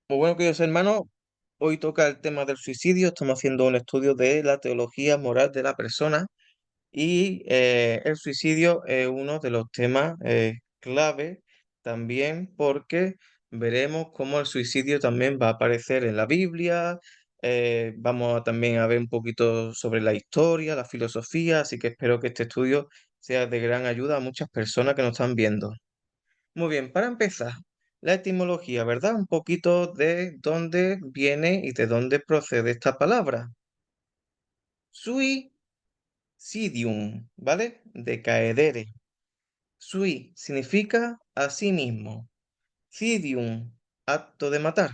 Pues bueno, queridos hermanos, hoy toca el tema del suicidio. Estamos haciendo un estudio de la teología moral de la persona y el suicidio es uno de los temas clave también porque veremos cómo el suicidio también va a aparecer en la Biblia. Vamos también a ver un poquito sobre la historia, la filosofía, así que espero que este estudio sea de gran ayuda a muchas personas que nos están viendo. Muy bien, para empezar, la etimología, ¿verdad? Un poquito de dónde viene y de dónde procede esta palabra. Suicidium, ¿vale? De caedere. Sui significa a sí mismo. Cidium, acto de matar.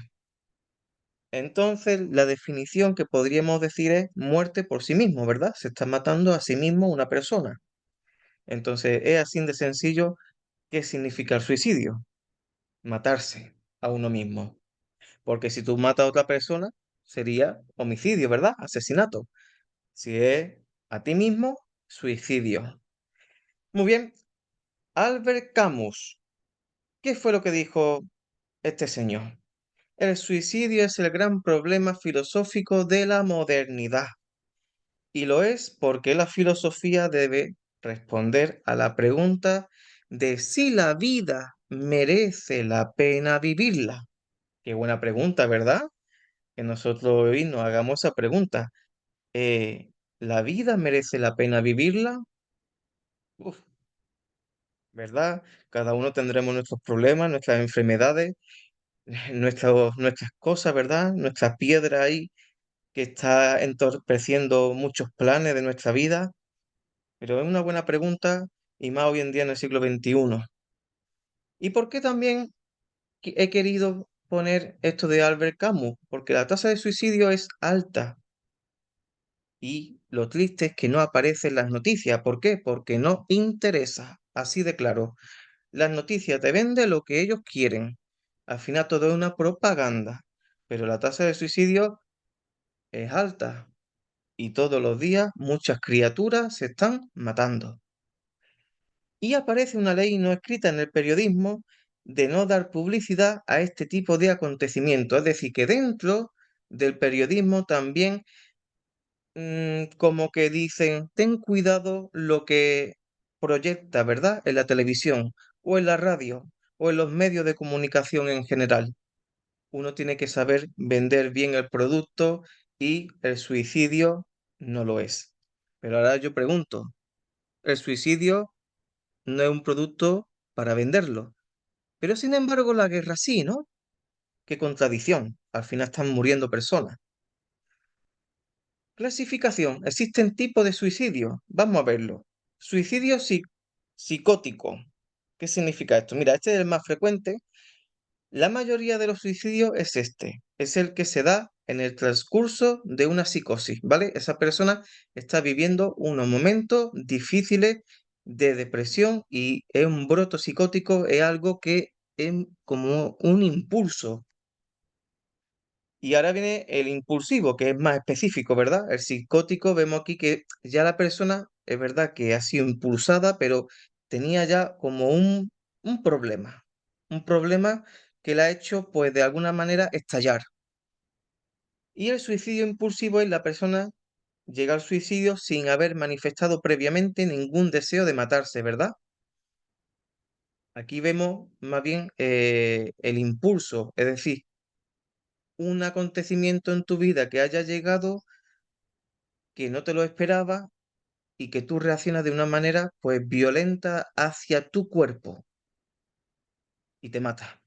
Entonces, la definición que podríamos decir es muerte por sí mismo, ¿verdad? Se está matando a sí mismo una persona. Entonces, es así de sencillo. ¿Qué significa el suicidio? Matarse a uno mismo. Porque si tú matas a otra persona, sería homicidio, ¿verdad? Asesinato. Si es a ti mismo, suicidio. Muy bien, Albert Camus. ¿Qué fue lo que dijo este señor? El suicidio es el gran problema filosófico de la modernidad. Y lo es porque la filosofía debe responder a la pregunta de si la vida merece la pena vivirla. Qué buena pregunta, ¿verdad? Que nosotros hoy nos hagamos esa pregunta. ¿La vida merece la pena vivirla? Uf, ¿verdad? Cada uno tendremos nuestros problemas, nuestras enfermedades, nuestras cosas, ¿verdad? Nuestra piedra ahí que está entorpeciendo muchos planes de nuestra vida. Pero es una buena pregunta y más hoy en día en el siglo XXI. ¿Y por qué también he querido poner esto de Albert Camus? Porque la tasa de suicidio es alta. Y lo triste es que no aparece en las noticias. ¿Por qué? Porque no interesa. Así de claro. Las noticias te venden lo que ellos quieren. Al final todo es una propaganda. Pero la tasa de suicidio es alta. Y todos los días muchas criaturas se están matando. Y aparece una ley no escrita en el periodismo de no dar publicidad a este tipo de acontecimientos. Es decir, que dentro del periodismo también como que dicen, ten cuidado lo que proyecta, ¿verdad? En la televisión o en la radio o en los medios de comunicación en general. Uno tiene que saber vender bien el producto y el suicidio no lo es. Pero ahora yo pregunto, el suicidio no es un producto para venderlo, pero sin embargo la guerra sí, ¿no? Qué contradicción. Al final están muriendo personas. Clasificación. Existen tipos de suicidio. Vamos a verlo. Suicidio psicótico. ¿Qué significa esto? Mira, este es el más frecuente. La mayoría de los suicidios es este. Es el que se da en el transcurso de una psicosis, ¿vale? Esa persona está viviendo unos momentos difíciles de depresión y es un broto psicótico, es algo que es como un impulso. Y ahora viene el impulsivo, que es más específico, ¿verdad? El psicótico, vemos aquí que ya la persona es verdad que ha sido impulsada, pero tenía ya como un problema que le ha hecho, pues de alguna manera, estallar. Y el suicidio impulsivo es la persona llega al suicidio sin haber manifestado previamente ningún deseo de matarse, ¿verdad? Aquí vemos más bien el impulso, es decir, un acontecimiento en tu vida que haya llegado que no te lo esperaba y que tú reaccionas de una manera pues violenta hacia tu cuerpo y te mata.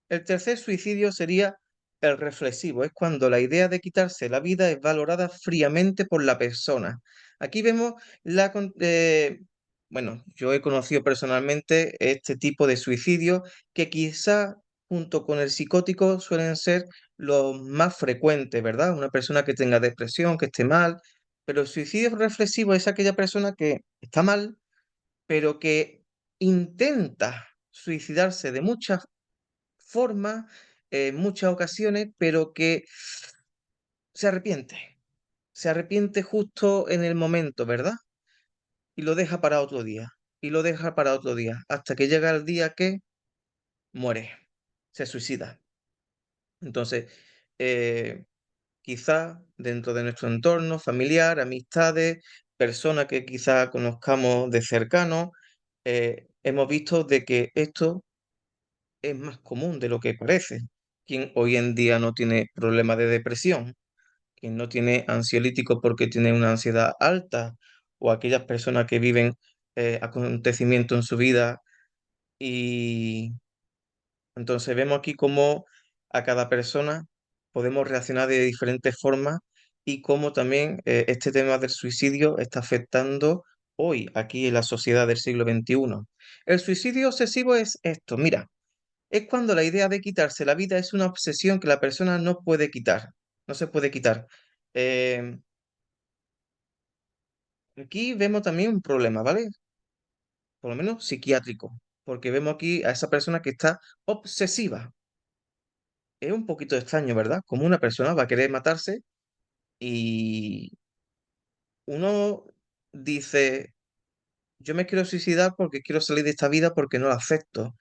El tercer suicidio sería el reflexivo, es cuando la idea de quitarse la vida es valorada fríamente por la persona. Aquí vemos bueno, yo he conocido personalmente este tipo de suicidio que quizá junto con el psicótico suelen ser los más frecuentes, ¿verdad? Una persona que tenga depresión, que esté mal, pero el suicidio reflexivo es aquella persona que está mal, pero que intenta suicidarse de muchas forma en muchas ocasiones, pero que se arrepiente. Se arrepiente justo en el momento, ¿verdad? Y lo deja para otro día. Y lo deja para otro día. Hasta que llega el día que muere. Se suicida. Entonces, eh, quizá dentro de nuestro entorno familiar, amistades, personas que quizá conozcamos de cercano, hemos visto de que esto es más común de lo que parece. Quien hoy en día no tiene problemas de depresión, quien no tiene ansiolítico porque tiene una ansiedad alta, o aquellas personas que viven acontecimientos en su vida y entonces vemos aquí cómo a cada persona podemos reaccionar de diferentes formas y cómo también este tema del suicidio está afectando hoy aquí en la sociedad del siglo XXI. El suicidio obsesivo es esto, mira, es cuando la idea de quitarse la vida es una obsesión que la persona no puede quitar, no se puede quitar. Eh, Aquí vemos también un problema, ¿vale? Por lo menos psiquiátrico, porque vemos aquí a esa persona que está obsesiva. Es un poquito extraño, ¿verdad? Como una persona va a querer matarse y uno dice, yo me quiero suicidar porque quiero salir de esta vida porque no la acepto.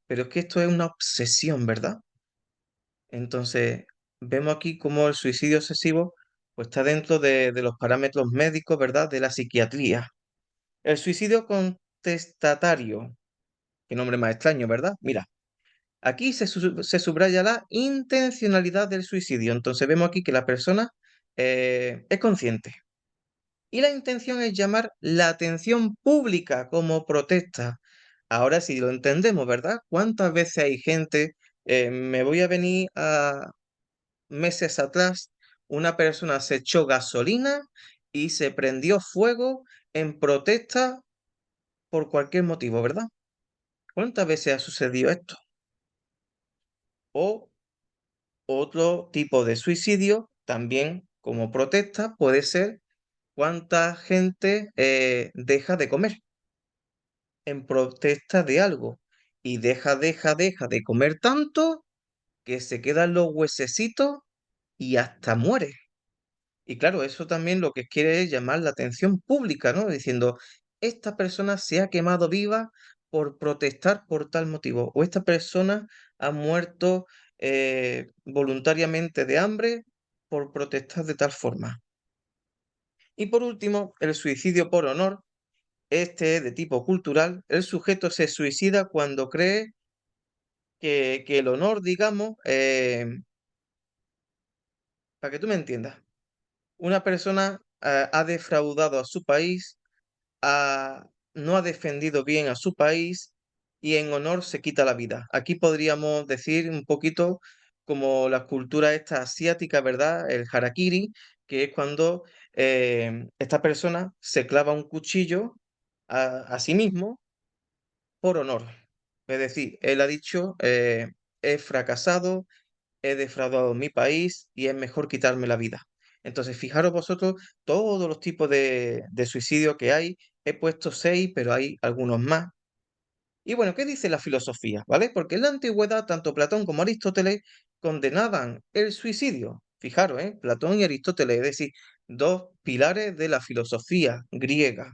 Pero es que esto es una obsesión, ¿verdad? Entonces, vemos aquí cómo el suicidio obsesivo pues, está dentro de los parámetros médicos, ¿verdad? De la psiquiatría. El suicidio contestatario, qué nombre más extraño, ¿verdad? Mira, aquí se subraya la intencionalidad del suicidio. Entonces vemos aquí que la persona es consciente. Y la intención es llamar la atención pública como protesta. Ahora sí lo entendemos, ¿verdad? ¿Cuántas veces hay gente, me voy a venir a meses atrás, una persona se echó gasolina y se prendió fuego en protesta por cualquier motivo, ¿verdad? ¿Cuántas veces ha sucedido esto? O otro tipo de suicidio, también como protesta, puede ser cuánta gente deja de comer en protesta de algo y deja de comer tanto que se quedan los huesecitos y hasta muere. Y claro, eso también lo que quiere es llamar la atención pública, ¿no? Diciendo, esta persona se ha quemado viva por protestar por tal motivo, o esta persona ha muerto voluntariamente de hambre por protestar de tal forma. Y por último, el suicidio por honor. Este es de tipo cultural. El sujeto se suicida cuando cree que el honor, digamos, para que tú me entiendas, una persona ha defraudado a su país, no ha defendido bien a su país y en honor se quita la vida. Aquí podríamos decir un poquito como la cultura esta asiática, ¿verdad? El harakiri, que es cuando esta persona se clava un cuchillo a sí mismo por honor. Es decir, él ha dicho, he fracasado, he defraudado mi país y es mejor quitarme la vida. Entonces, fijaros vosotros todos los tipos de suicidio que hay. He puesto seis, pero hay algunos más. Y bueno, ¿qué dice la filosofía? ¿Vale? Porque en la antigüedad, tanto Platón como Aristóteles condenaban el suicidio. Fijaros, ¿eh? Platón y Aristóteles, es decir, dos pilares de la filosofía griega.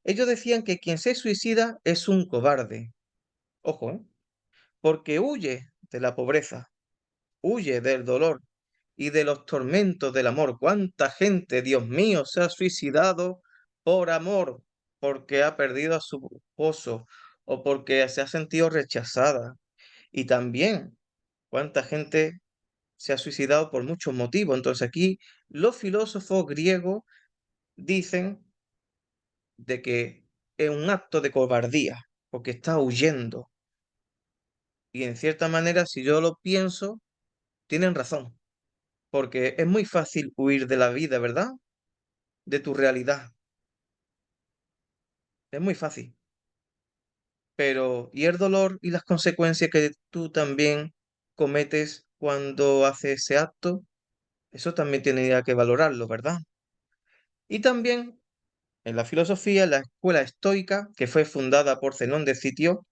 Ellos decían que quien se suicida es un cobarde. Ojo, ¿eh? Porque huye de la pobreza, huye del dolor y de los tormentos del amor. ¿Cuánta gente, Dios mío, se ha suicidado por amor, porque ha perdido a su esposo o porque se ha sentido rechazada? Y también, ¿cuánta gente se ha suicidado por muchos motivos? Entonces aquí los filósofos griegos dicen de que es un acto de cobardía, porque está huyendo. Y en cierta manera, si yo lo pienso, tienen razón, porque es muy fácil huir de la vida, ¿verdad? De tu realidad. Es muy fácil. Pero, ¿y el dolor y las consecuencias que tú también cometes cuando haces ese acto? Eso también tendría que valorarlo, ¿verdad? Y también en la filosofía, la escuela estoica, que fue fundada por Zenón de Citio,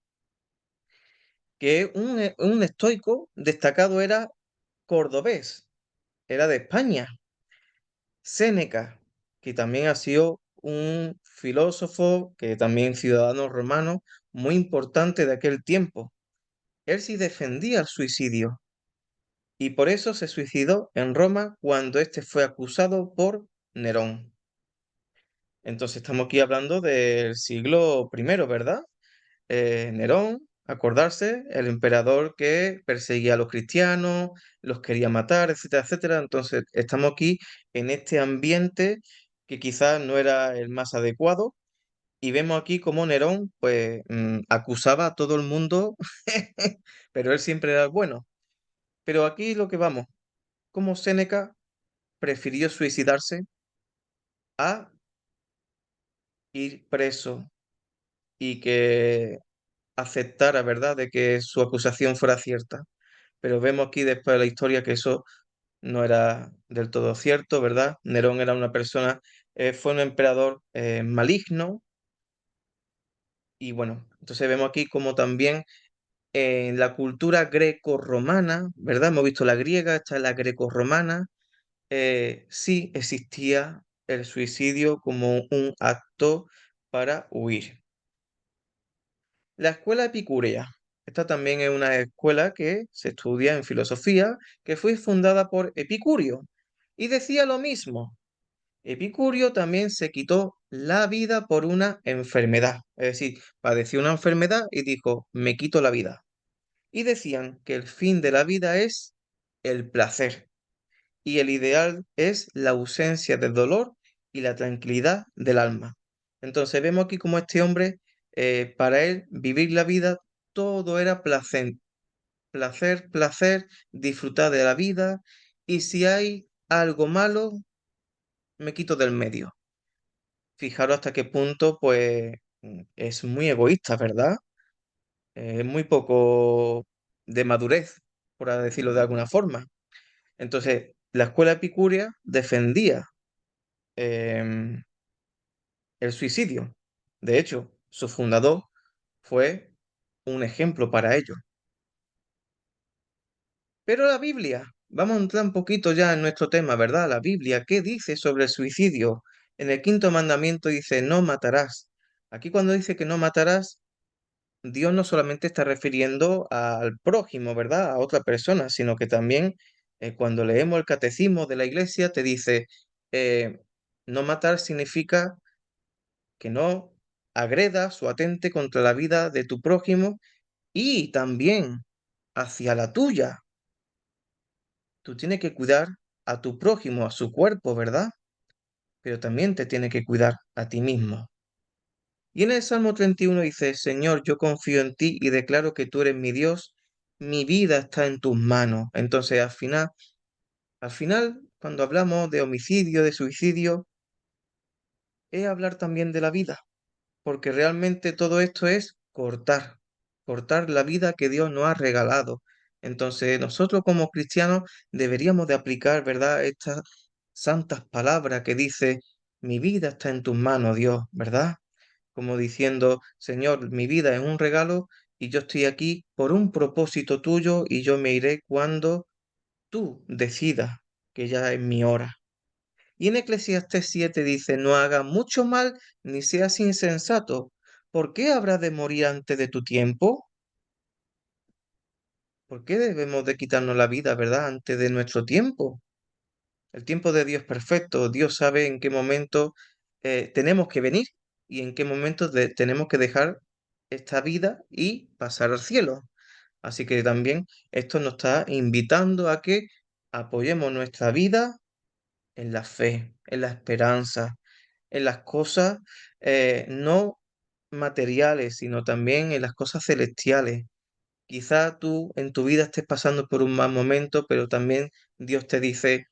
que un estoico destacado era cordobés, era de España. Séneca, que también ha sido un filósofo, que también ciudadano romano, muy importante de aquel tiempo. Él sí defendía el suicidio. y por eso se suicidó en Roma cuando éste fue acusado por Nerón. Entonces estamos aquí hablando del siglo primero, ¿verdad? Nerón, acordarse, el emperador que perseguía a los cristianos, los quería matar, etcétera, etcétera. Entonces estamos aquí en este ambiente que quizás no era el más adecuado y vemos aquí cómo Nerón pues acusaba a todo el mundo, pero él siempre era el bueno. Pero aquí lo que vamos, cómo Séneca prefirió suicidarse a ir preso y que aceptara, ¿verdad?, de que su acusación fuera cierta. Pero vemos aquí después de la historia que eso no era del todo cierto, ¿verdad? Nerón era una persona, fue un emperador maligno y bueno, entonces vemos aquí como también en la cultura greco-romana, ¿verdad? Hemos visto la griega, esta es la greco-romana, sí existía el suicidio como un acto para huir. La escuela epicúrea. Esta también es una escuela que se estudia en filosofía, que fue fundada por Epicurio. Y decía lo mismo. Epicurio también se quitó la vida por una enfermedad. Es decir, padeció una enfermedad y dijo, me quito la vida. Y decían que el fin de la vida es el placer y el ideal es la ausencia de dolor y la tranquilidad del alma. Entonces vemos aquí como este hombre, para él, vivir la vida, todo era placer, placer, placer, disfrutar de la vida, y si hay algo malo, me quito del medio. Fijaros hasta qué punto, pues, es muy egoísta, ¿verdad? Es muy poco de madurez, por decirlo de alguna forma. Entonces, la escuela epicúrea defendía em, el suicidio. De hecho, su fundador fue un ejemplo para ello. Pero la Biblia, vamos a entrar un poquito ya en nuestro tema, ¿verdad? La Biblia, ¿qué dice sobre el suicidio? En el quinto mandamiento dice, no matarás. Aquí cuando dice que no matarás, Dios no solamente está refiriendo al prójimo, ¿verdad? A otra persona, sino que también cuando leemos el catecismo de la iglesia te dice, eh, no matar significa que no agredas o atente contra la vida de tu prójimo y también hacia la tuya. Tú tienes que cuidar a tu prójimo, a su cuerpo, ¿verdad? Pero también te tienes que cuidar a ti mismo. Y en el Salmo 31 dice, Señor, yo confío en ti y declaro que tú eres mi Dios, mi vida está en tus manos. Entonces, al final, cuando hablamos de homicidio, de suicidio, es hablar también de la vida, porque realmente todo esto es cortar la vida que Dios nos ha regalado. Entonces, nosotros como cristianos deberíamos de aplicar, ¿verdad?, estas santas palabras que dice, mi vida está en tus manos, Dios, ¿verdad? Como diciendo, Señor, mi vida es un regalo y yo estoy aquí por un propósito tuyo y yo me iré cuando tú decidas que ya es mi hora. Y en Eclesiastés 7 dice, no hagas mucho mal ni seas insensato. ¿Por qué habrás de morir antes de tu tiempo? ¿Por qué debemos de quitarnos la vida, verdad, antes de nuestro tiempo? El tiempo de Dios es perfecto. Dios sabe en qué momento tenemos que venir y en qué momento tenemos que dejar esta vida y pasar al cielo. Así que también esto nos está invitando a que apoyemos nuestra vida en la fe, en la esperanza, en las cosas no materiales, sino también en las cosas celestiales. Quizá tú en tu vida estés pasando por un mal momento, pero también Dios te dice,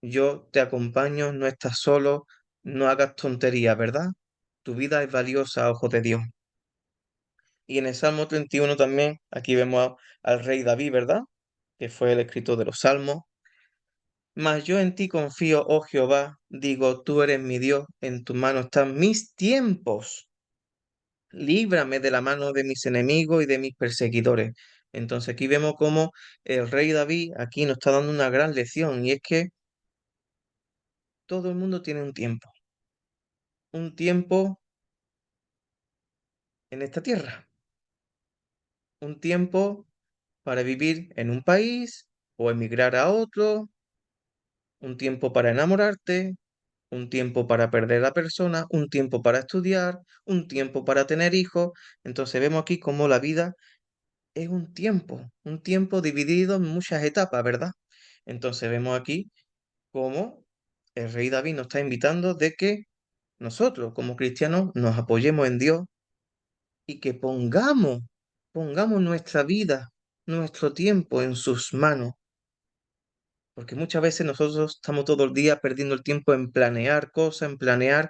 yo te acompaño, no estás solo, no hagas tonterías, ¿verdad? Tu vida es valiosa a ojos de Dios. Y en el Salmo 31 también, aquí vemos al rey David, ¿verdad? Que fue el escritor de los Salmos. Mas yo en ti confío, oh Jehová, digo, tú eres mi Dios, en tu mano están mis tiempos. Líbrame de la mano de mis enemigos y de mis perseguidores. Entonces aquí vemos cómo el rey David aquí nos está dando una gran lección y es que todo el mundo tiene un tiempo en esta tierra, un tiempo para vivir en un país, o emigrar a otro, un tiempo para enamorarte, un tiempo para perder a la persona, un tiempo para estudiar, un tiempo para tener hijos. Entonces vemos aquí cómo la vida es un tiempo dividido en muchas etapas, ¿verdad? Entonces vemos aquí cómo el rey David nos está invitando de que nosotros como cristianos nos apoyemos en Dios y que pongamos nuestra vida, nuestro tiempo en sus manos, porque muchas veces nosotros estamos todo el día perdiendo el tiempo en planear cosas, en planear,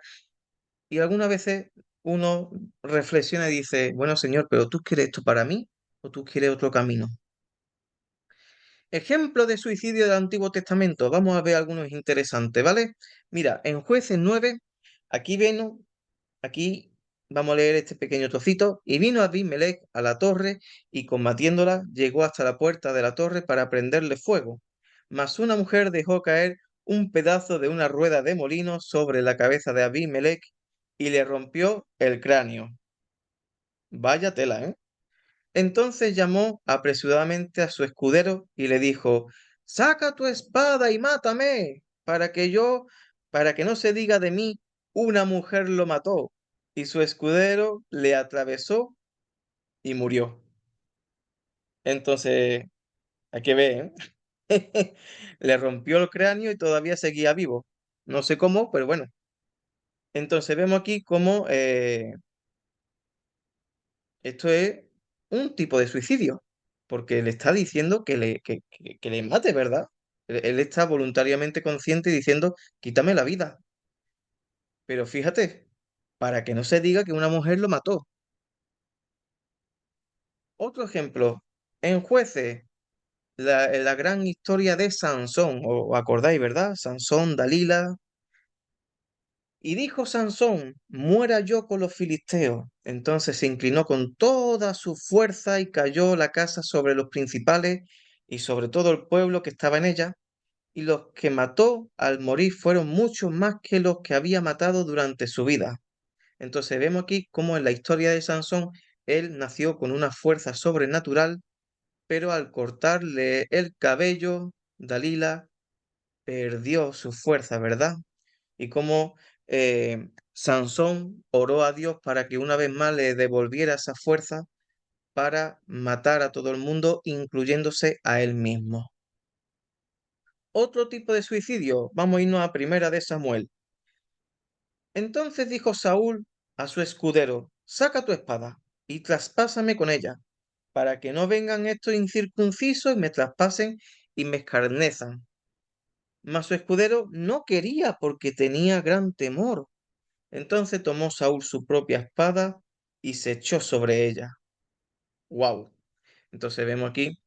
y algunas veces uno reflexiona y dice, bueno, Señor, pero ¿tú quieres esto para mí o tú quieres otro camino? Ejemplo de suicidio del Antiguo Testamento. Vamos a ver algunos interesantes, ¿vale? Mira, en Jueces 9, aquí ven, aquí vamos a leer este pequeño trocito. Y vino Abimelech a la torre y combatiéndola llegó hasta la puerta de la torre para prenderle fuego. Mas una mujer dejó caer un pedazo de una rueda de molino sobre la cabeza de Abimelech y le rompió el cráneo. Vaya tela, ¿eh? Entonces llamó apresuradamente a su escudero y le dijo, saca tu espada y mátame, para que no se diga de mí, una mujer lo mató. Y su escudero le atravesó y murió. Entonces, hay que ver, ¿eh? Le rompió el cráneo y todavía seguía vivo. No sé cómo, pero bueno. Entonces vemos aquí cómo esto es un tipo de suicidio, porque le está diciendo que le mate, ¿verdad? Él está voluntariamente consciente y diciendo, quítame la vida. Pero fíjate, para que no se diga que una mujer lo mató. Otro ejemplo, en Jueces, la gran historia de Sansón, o acordáis, ¿verdad? Sansón, Dalila. Y dijo Sansón, muera yo con los filisteos. Entonces se inclinó con toda su fuerza y cayó la casa sobre los principales y sobre todo el pueblo que estaba en ella. Y los que mató al morir fueron muchos más que los que había matado durante su vida. Entonces vemos aquí cómo en la historia de Sansón él nació con una fuerza sobrenatural, pero al cortarle el cabello, Dalila perdió su fuerza, ¿verdad? Y cómo Sansón oró a Dios para que una vez más le devolviera esa fuerza para matar a todo el mundo, incluyéndose a él mismo. Otro tipo de suicidio, vamos a irnos a primera de Samuel. Entonces dijo Saúl a su escudero, saca tu espada y traspásame con ella, para que no vengan estos incircuncisos y me traspasen y me escarnezan. Mas su escudero no quería porque tenía gran temor. Entonces tomó Saúl su propia espada y se echó sobre ella. ¡Wow! Entonces vemos aquí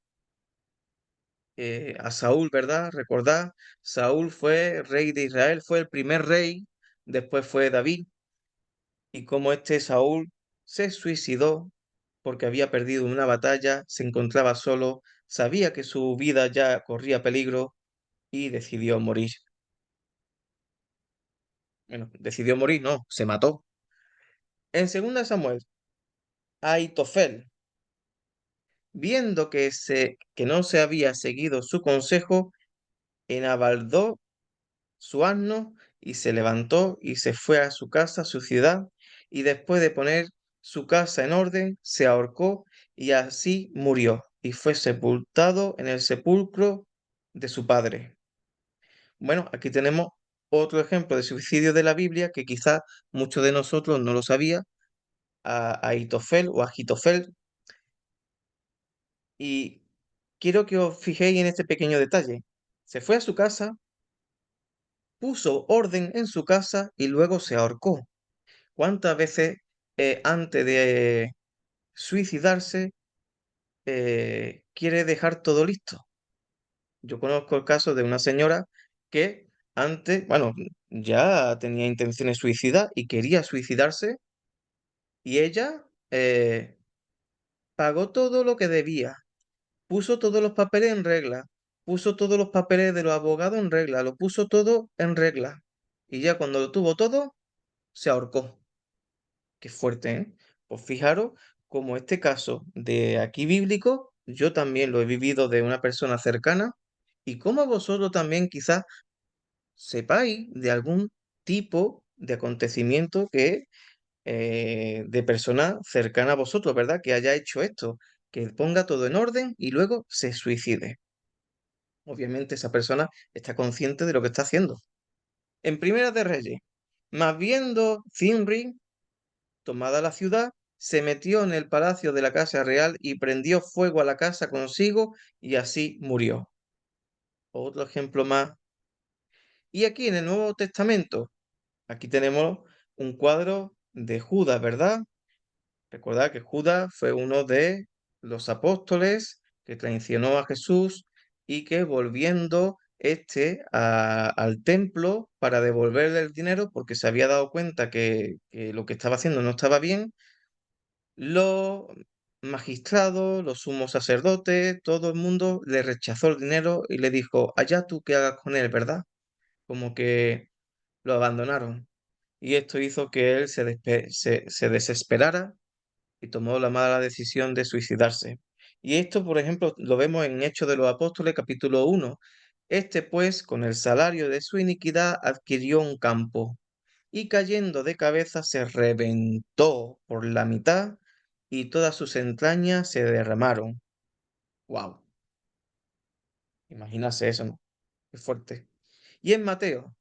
a Saúl, ¿verdad? Recordad, Saúl fue rey de Israel, fue el primer rey, después fue David, y como este Saúl se suicidó porque había perdido una batalla, se encontraba solo, sabía que su vida ya corría peligro y decidió morir. Bueno, decidió morir, no, se mató. En 2 Samuel, Aitofel, viendo que no se había seguido su consejo, enabaldó su asno y se levantó y se fue a su casa, a su ciudad, y después de poner su casa en orden, se ahorcó y así murió, y fue sepultado en el sepulcro de su padre. Bueno, aquí tenemos otro ejemplo de suicidio de la Biblia que quizás muchos de nosotros no lo sabía, a Aitofel o Agitofel, y quiero que os fijéis en este pequeño detalle. Se fue a su casa, puso orden en su casa y luego se ahorcó. ¿Cuántas veces antes de suicidarse quiere dejar todo listo? Yo conozco el caso de una señora que antes, bueno, ya tenía intenciones suicidas y quería suicidarse y ella pagó todo lo que debía, puso todos los papeles en regla, puso todos los papeles de los abogados en regla, lo puso todo en regla y ya cuando lo tuvo todo, se ahorcó. Qué fuerte, ¿eh? Pues fijaros como este caso de aquí bíblico, yo también lo he vivido de una persona cercana y como vosotros también quizás sepáis de algún tipo de acontecimiento que de persona cercana a vosotros, ¿verdad? Que haya hecho esto, que ponga todo en orden y luego se suicide. Obviamente esa persona está consciente de lo que está haciendo. En Primera de Reyes, más viendo Zimri, tomada la ciudad, se metió en el palacio de la casa real y prendió fuego a la casa consigo y así murió. Otro ejemplo más. Y aquí en el Nuevo Testamento, aquí tenemos un cuadro de Judas, ¿verdad? Recordad que Judas fue uno de los apóstoles que traicionó a Jesús y que volviendo al templo para devolverle el dinero porque se había dado cuenta que lo que estaba haciendo no estaba bien, los magistrados, los sumos sacerdotes, todo el mundo le rechazó el dinero y le dijo, allá tú qué hagas con él, ¿verdad? Como que lo abandonaron. Y esto hizo que él se desesperara y tomó la mala decisión de suicidarse. Y esto, por ejemplo, lo vemos en Hechos de los Apóstoles, capítulo 1. Este, pues, con el salario de su iniquidad, adquirió un campo y cayendo de cabeza se reventó por la mitad y todas sus entrañas se derramaron. ¡Wow! Imagínase eso, ¿no? Qué fuerte. Y en Mateo,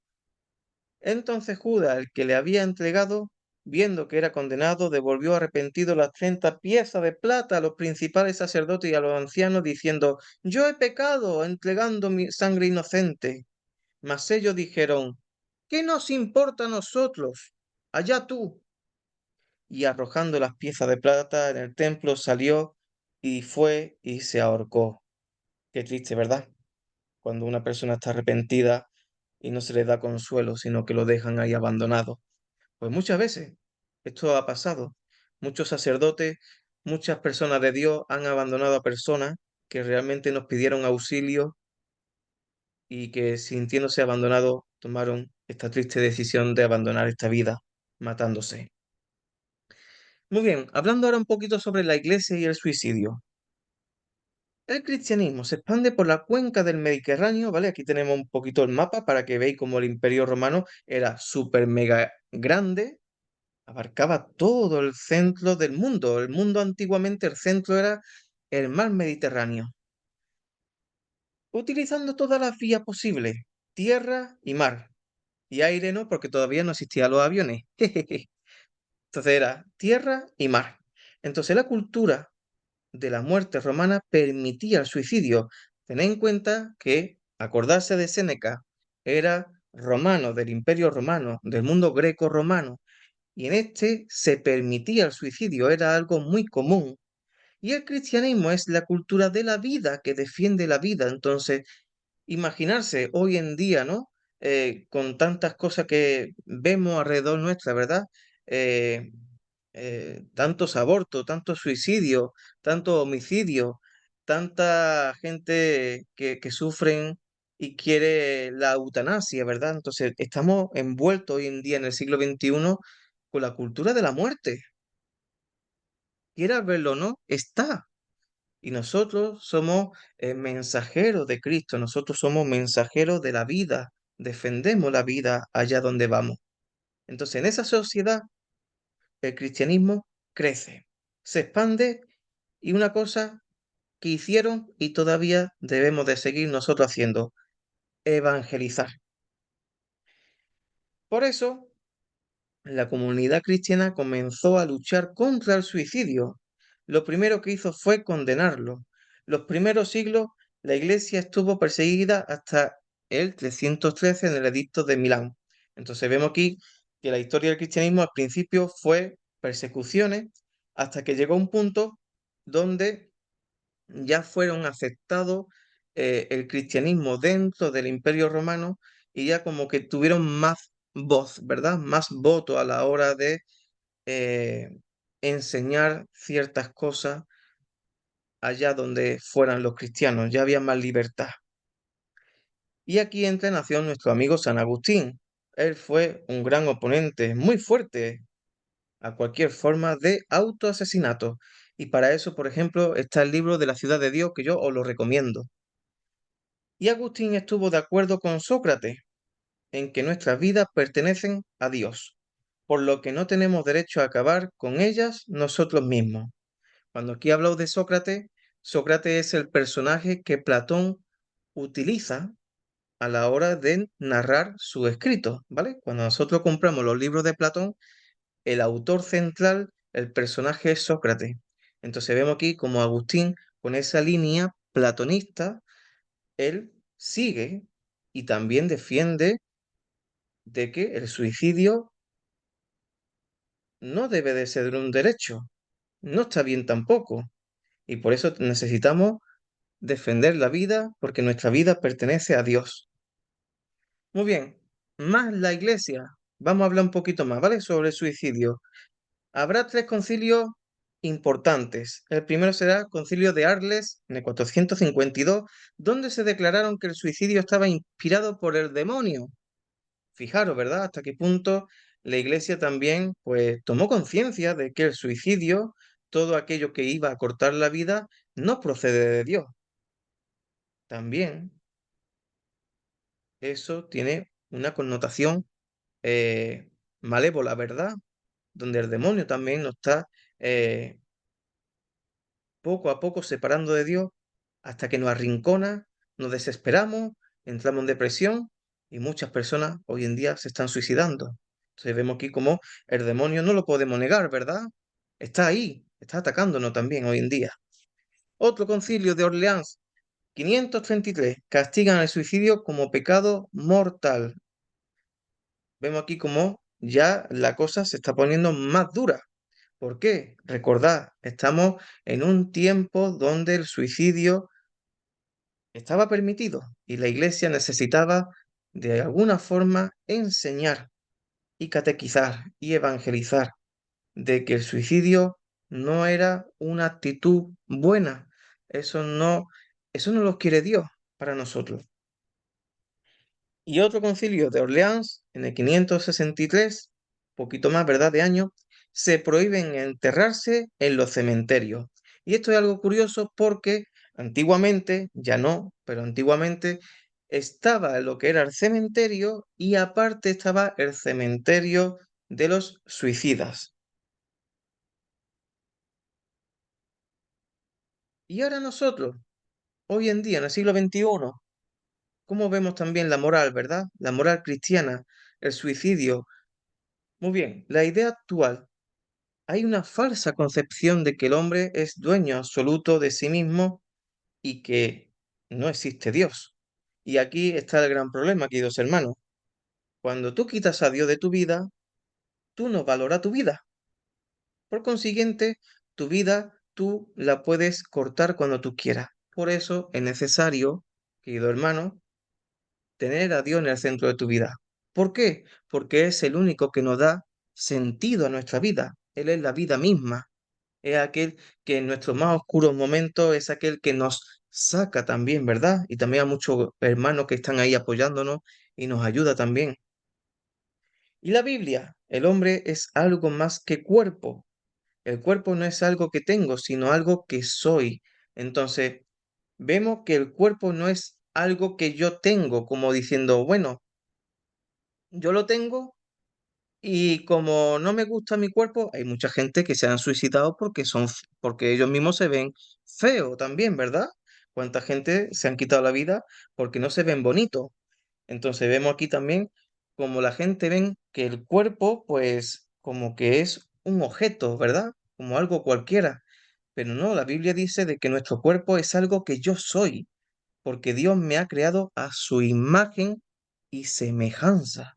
entonces Judas, el que le había entregado, viendo que era condenado, devolvió arrepentido las 30 piezas de plata a los principales sacerdotes y a los ancianos, diciendo, yo he pecado entregando mi sangre inocente. Mas ellos dijeron, ¿qué nos importa a nosotros? Allá tú. Y arrojando las piezas de plata en el templo, salió y fue y se ahorcó. Qué triste, ¿verdad? Cuando una persona está arrepentida y no se le da consuelo, sino que lo dejan ahí abandonado. Pues muchas veces esto ha pasado. Muchos sacerdotes, muchas personas de Dios han abandonado a personas que realmente nos pidieron auxilio y que sintiéndose abandonados tomaron esta triste decisión de abandonar esta vida matándose. Muy bien, hablando ahora un poquito sobre la iglesia y el suicidio. El cristianismo se expande por la cuenca del Mediterráneo, ¿vale? Aquí tenemos un poquito el mapa para que veáis cómo el Imperio Romano era súper mega grande, abarcaba todo el centro del mundo. El mundo antiguamente, el centro era el mar Mediterráneo, utilizando todas las vías posibles, tierra y mar. Y aire no, porque todavía no existían los aviones. Entonces era tierra y mar. Entonces la cultura de la muerte romana permitía el suicidio. Tened en cuenta que acordarse de Séneca era romano, del Imperio Romano, del mundo greco-romano, y en este se permitía el suicidio, era algo muy común. Y el cristianismo es la cultura de la vida, que defiende la vida. Entonces, imaginarse hoy en día, ¿no? Con tantas cosas que vemos alrededor nuestra, ¿verdad? Eh, Tantos abortos, tantos suicidios, tantos homicidios, tanta gente que sufren y quiere la eutanasia, ¿verdad? Entonces, estamos envueltos hoy en día en el siglo XXI con la cultura de la muerte. Quiera verlo o no, está. Y nosotros somos mensajeros de Cristo, nosotros somos mensajeros de la vida, defendemos la vida allá donde vamos. Entonces, en esa sociedad, el cristianismo crece, se expande y una cosa que hicieron y todavía debemos de seguir nosotros haciendo, evangelizar. Por eso, la comunidad cristiana comenzó a luchar contra el suicidio. Lo primero que hizo fue condenarlo. Los primeros siglos, la iglesia estuvo perseguida hasta el 313 en el Edicto de Milán. Entonces vemos aquí que la historia del cristianismo al principio fue persecuciones hasta que llegó un punto donde ya fueron aceptados el cristianismo dentro del Imperio Romano y ya como que tuvieron más voz, ¿verdad? Más voto a la hora de eh, enseñar ciertas cosas allá donde fueran los cristianos, ya había más libertad. Y aquí entra en acción nuestro amigo San Agustín. Él fue un gran oponente, muy fuerte a cualquier forma de autoasesinato. Y para eso, por ejemplo, está el libro de la Ciudad de Dios, que yo os lo recomiendo. Y Agustín estuvo de acuerdo con Sócrates en que nuestras vidas pertenecen a Dios, por lo que no tenemos derecho a acabar con ellas nosotros mismos. Cuando aquí hablo de Sócrates, Sócrates es el personaje que Platón utiliza a la hora de narrar su escrito, ¿vale? Cuando nosotros compramos los libros de Platón, el autor central, el personaje es Sócrates. Entonces vemos aquí como Agustín, con esa línea platonista, él sigue y también defiende de que el suicidio no debe de ser un derecho, no está bien tampoco. Y por eso necesitamos defender la vida, porque nuestra vida pertenece a Dios. Muy bien, más la iglesia. Vamos a hablar un poquito más, ¿vale? Sobre el suicidio. Habrá tres concilios importantes. El primero será el concilio de Arles en el 452, donde se declararon que el suicidio estaba inspirado por el demonio. Fijaros, ¿verdad? Hasta qué punto la iglesia también, pues, tomó conciencia de que el suicidio, todo aquello que iba a cortar la vida, no procede de Dios. También eso tiene una connotación eh, malévola, ¿verdad? Donde el demonio también nos está eh, poco a poco separando de Dios hasta que nos arrincona, nos desesperamos, entramos en depresión y muchas personas hoy en día se están suicidando. Entonces vemos aquí como el demonio no lo podemos negar, ¿verdad? Está ahí, está atacándonos también hoy en día. Otro concilio de Orleans, 533, castigan el suicidio como pecado mortal. Vemos aquí como ya la cosa se está poniendo más dura. ¿Por qué? Recordad, estamos en un tiempo donde el suicidio estaba permitido y la iglesia necesitaba de alguna forma enseñar y catequizar y evangelizar de que el suicidio no era una actitud buena. Eso no lo quiere Dios para nosotros. Y otro concilio de Orleans, en el 563, poquito más, ¿verdad?, de año, se prohíben enterrarse en los cementerios. Y esto es algo curioso porque antiguamente, ya no, pero antiguamente estaba lo que era el cementerio y aparte estaba el cementerio de los suicidas. Y ahora nosotros, hoy en día, en el siglo XXI, ¿cómo vemos también la moral, verdad? La moral cristiana, el suicidio. Muy bien, la idea actual. Hay una falsa concepción de que el hombre es dueño absoluto de sí mismo y que no existe Dios. Y aquí está el gran problema, queridos hermanos. Cuando tú quitas a Dios de tu vida, tú no valoras tu vida. Por consiguiente, tu vida tú la puedes cortar cuando tú quieras. Por eso es necesario, querido hermano, tener a Dios en el centro de tu vida. ¿Por qué? Porque es el único que nos da sentido a nuestra vida. Él es la vida misma. Es aquel que en nuestros más oscuros momentos es aquel que nos saca también, ¿verdad? Y también a muchos hermanos que están ahí apoyándonos y nos ayuda también. Y la Biblia, el hombre es algo más que cuerpo. El cuerpo no es algo que tengo, sino algo que soy. Entonces, vemos que el cuerpo no es algo que yo tengo, como diciendo, bueno, yo lo tengo. Y como no me gusta mi cuerpo, hay mucha gente que se han suicidado porque porque ellos mismos se ven feos también, ¿verdad? Cuánta gente se han quitado la vida porque no se ven bonitos. Entonces vemos aquí también como la gente ven que el cuerpo, pues, como que es un objeto, ¿verdad? Como algo cualquiera. Pero no, la Biblia dice de que nuestro cuerpo es algo que yo soy, porque Dios me ha creado a su imagen y semejanza.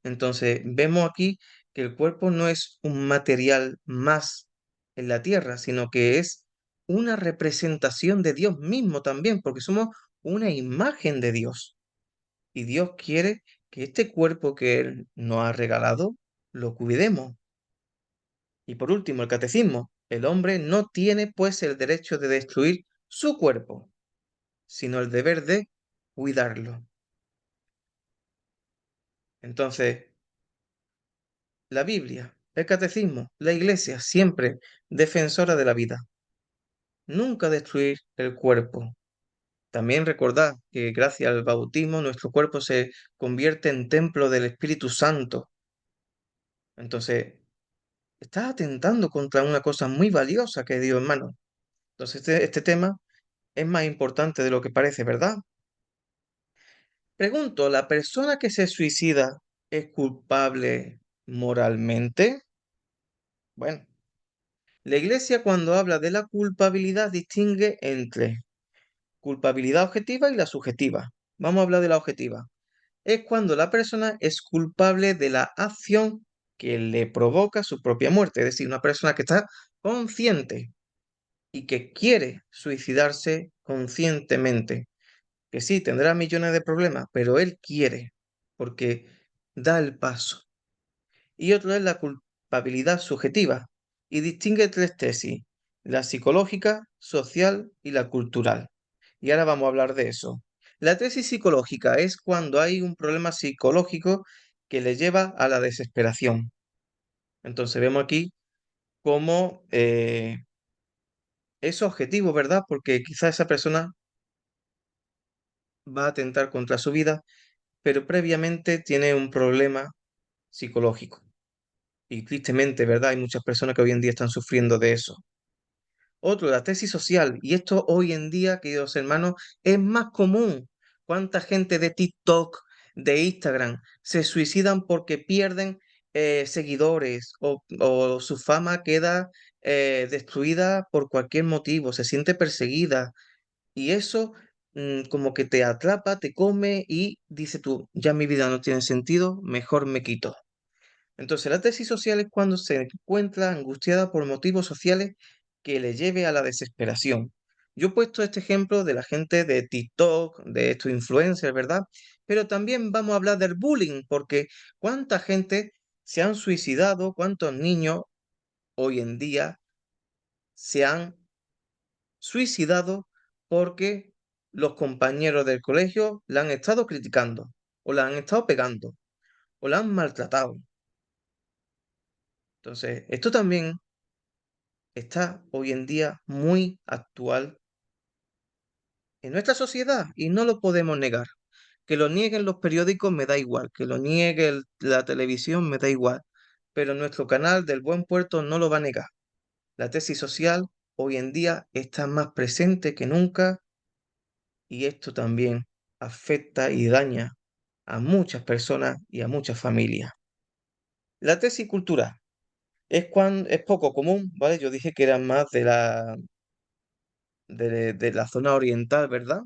Entonces, vemos aquí que el cuerpo no es un material más en la tierra, sino que es una representación de Dios mismo también, porque somos una imagen de Dios. Y Dios quiere que este cuerpo que Él nos ha regalado, lo cuidemos. Y por último, el catecismo. El hombre no tiene pues el derecho de destruir su cuerpo, sino el deber de cuidarlo. Entonces, la Biblia, el catecismo, la iglesia, siempre defensora de la vida. Nunca destruir el cuerpo. También recordad que gracias al bautismo nuestro cuerpo se convierte en templo del Espíritu Santo. Entonces, estás atentando contra una cosa muy valiosa que Dios, hermano. Entonces, este tema es más importante de lo que parece, ¿verdad? Pregunto, ¿la persona que se suicida es culpable moralmente? Bueno, la Iglesia cuando habla de la culpabilidad distingue entre culpabilidad objetiva y la subjetiva. Vamos a hablar de la objetiva. Es cuando la persona es culpable de la acción que le provoca su propia muerte, es decir, una persona que está consciente y que quiere suicidarse conscientemente, que sí, tendrá millones de problemas, pero él quiere, porque da el paso. Y otro es la culpabilidad subjetiva, y distingue tres tesis, la psicológica, social y la cultural. Y ahora vamos a hablar de eso. La tesis psicológica es cuando hay un problema psicológico que le lleva a la desesperación. Entonces vemos aquí cómo es objetivo, ¿verdad? Porque quizá esa persona va a atentar contra su vida, pero previamente tiene un problema psicológico. Y tristemente, ¿verdad? Hay muchas personas que hoy en día están sufriendo de eso. Otro, la tesis social. Y esto hoy en día, queridos hermanos, es más común. ¿Cuánta gente de TikTok, de Instagram, se suicidan porque pierden seguidores o su fama queda destruida por cualquier motivo, se siente perseguida? Y eso como que te atrapa, te come y dice tú, ya mi vida no tiene sentido, mejor me quito. Entonces, la tesis social es cuando se encuentra angustiada por motivos sociales que le lleve a la desesperación. Yo he puesto este ejemplo de la gente de TikTok, de estos influencers, ¿verdad? Pero también vamos a hablar del bullying, porque cuánta gente se han suicidado, cuántos niños hoy en día se han suicidado porque los compañeros del colegio la han estado criticando, o la han estado pegando, o la han maltratado. Entonces, esto también está hoy en día muy actual en nuestra sociedad y no lo podemos negar. Que lo nieguen los periódicos me da igual, que lo niegue la televisión me da igual, pero nuestro canal del Buen Puerto no lo va a negar. La tesis social hoy en día está más presente que nunca y esto también afecta y daña a muchas personas y a muchas familias. La tesis cultural es poco común, ¿vale? Yo dije que era más de la zona oriental, ¿verdad?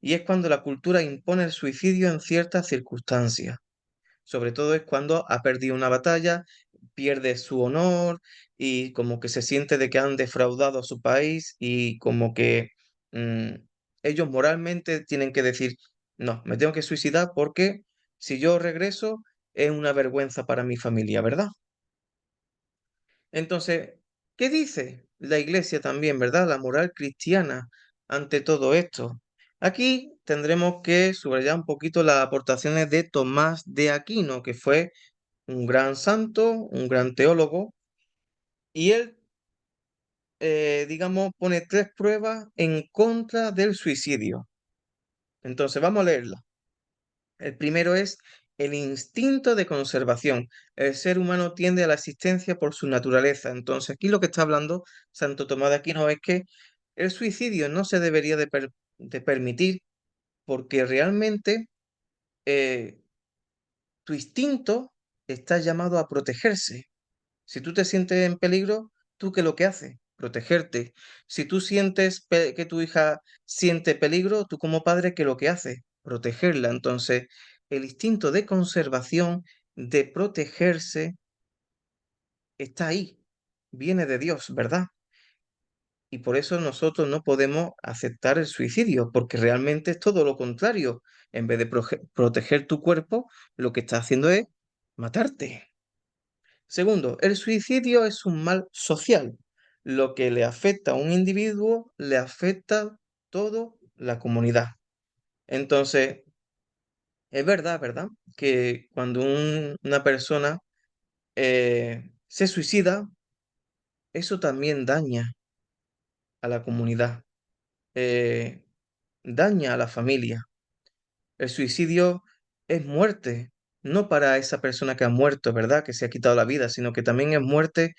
Y es cuando la cultura impone el suicidio en ciertas circunstancias. Sobre todo es cuando ha perdido una batalla, pierde su honor y como que se siente de que han defraudado a su país y como que mm, ellos moralmente tienen que decir, no, me tengo que suicidar porque si yo regreso es una vergüenza para mi familia, ¿verdad? Entonces, ¿qué dice la iglesia también, verdad? La moral cristiana ante todo esto. Aquí tendremos que subrayar un poquito las aportaciones de Tomás de Aquino, que fue un gran santo, un gran teólogo, y él, digamos, pone tres pruebas en contra del suicidio. Entonces, vamos a leerla. El primero es el instinto de conservación. El ser humano tiende a la existencia por su naturaleza. Entonces, aquí lo que está hablando Santo Tomás de Aquino es que el suicidio no se debería de permitir porque realmente eh, tu instinto está llamado a protegerse. Si tú te sientes en peligro, ¿tú qué es lo que haces? Protegerte. Si tú sientes que tu hija siente peligro, tú como padre, ¿qué es lo que haces? Protegerla. Entonces, el instinto de conservación, de protegerse, está ahí. Viene de Dios, ¿verdad? Y por eso nosotros no podemos aceptar el suicidio, porque realmente es todo lo contrario. En vez de proteger tu cuerpo, lo que está haciendo es matarte. Segundo, el suicidio es un mal social. Lo que le afecta a un individuo le afecta a toda la comunidad. Entonces, es verdad, ¿verdad? Que cuando una persona se suicida, eso también daña a la comunidad. daña a la familia. El suicidio es muerte, no para esa persona que ha muerto, ¿verdad? Que se ha quitado la vida, sino que también es muerte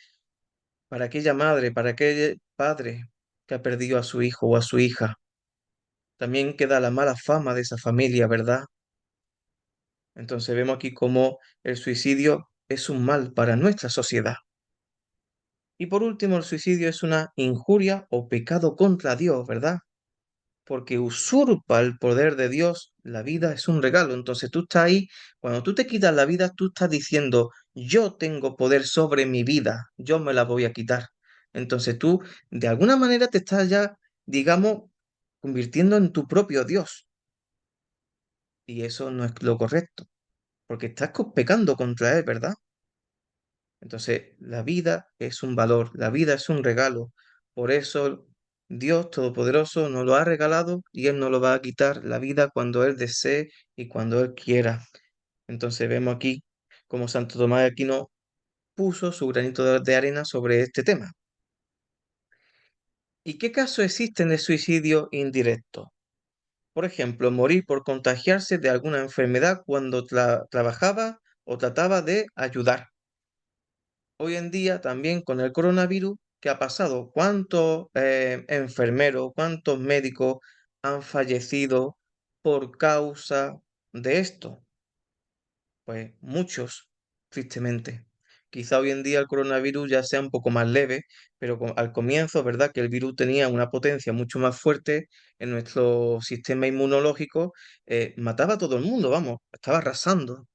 para aquella madre, para aquel padre que ha perdido a su hijo o a su hija. También queda la mala fama de esa familia, ¿verdad? Entonces vemos aquí cómo el suicidio es un mal para nuestra sociedad. Y por último, el suicidio es una injuria o pecado contra Dios, ¿verdad? Porque usurpa el poder de Dios. La vida es un regalo. Entonces tú estás ahí, cuando tú te quitas la vida, tú estás diciendo, yo tengo poder sobre mi vida, yo me la voy a quitar. Entonces tú, de alguna manera, te estás ya, digamos, convirtiendo en tu propio Dios. Y eso no es lo correcto, porque estás pecando contra Él, ¿verdad? Entonces, la vida es un valor, la vida es un regalo. Por eso Dios Todopoderoso nos lo ha regalado y Él nos lo va a quitar la vida cuando Él desee y cuando Él quiera. Entonces vemos aquí cómo Santo Tomás de Aquino puso su granito de arena sobre este tema. ¿Y qué casos existen de suicidio indirecto? Por ejemplo, morir por contagiarse de alguna enfermedad cuando trabajaba o trataba de ayudar. Hoy en día también con el coronavirus, ¿qué ha pasado? ¿Cuántos enfermeros, cuántos médicos han fallecido por causa de esto? Pues muchos, tristemente. Quizá hoy en día el coronavirus ya sea un poco más leve, pero al comienzo, ¿verdad? Que el virus tenía una potencia mucho más fuerte en nuestro sistema inmunológico, mataba a todo el mundo, vamos, estaba arrasando.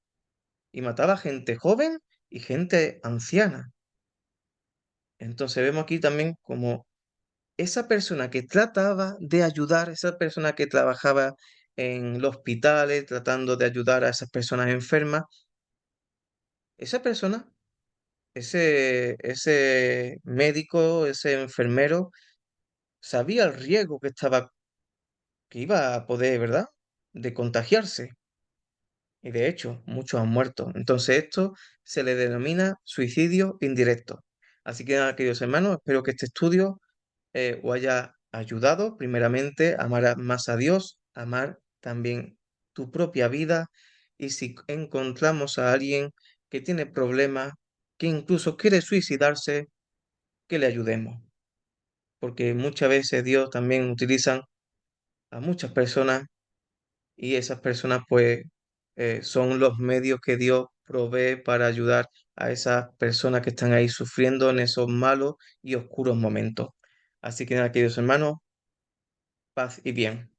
Y mataba gente joven y gente anciana. Entonces vemos aquí también como esa persona que trataba de ayudar, esa persona que trabajaba en los hospitales tratando de ayudar a esas personas enfermas, esa persona, ese médico, ese enfermero, sabía el riesgo que iba a poder, ¿verdad? De contagiarse. Y de hecho, muchos han muerto. Entonces esto se le denomina suicidio indirecto. Así que nada, queridos hermanos, espero que este estudio os haya ayudado primeramente a amar más a Dios, amar también tu propia vida y si encontramos a alguien que tiene problemas, que incluso quiere suicidarse, que le ayudemos, porque muchas veces Dios también utiliza a muchas personas y esas personas pues son los medios que Dios provee para ayudar a esas personas que están ahí sufriendo en esos malos y oscuros momentos. Así que nada, queridos hermanos, paz y bien.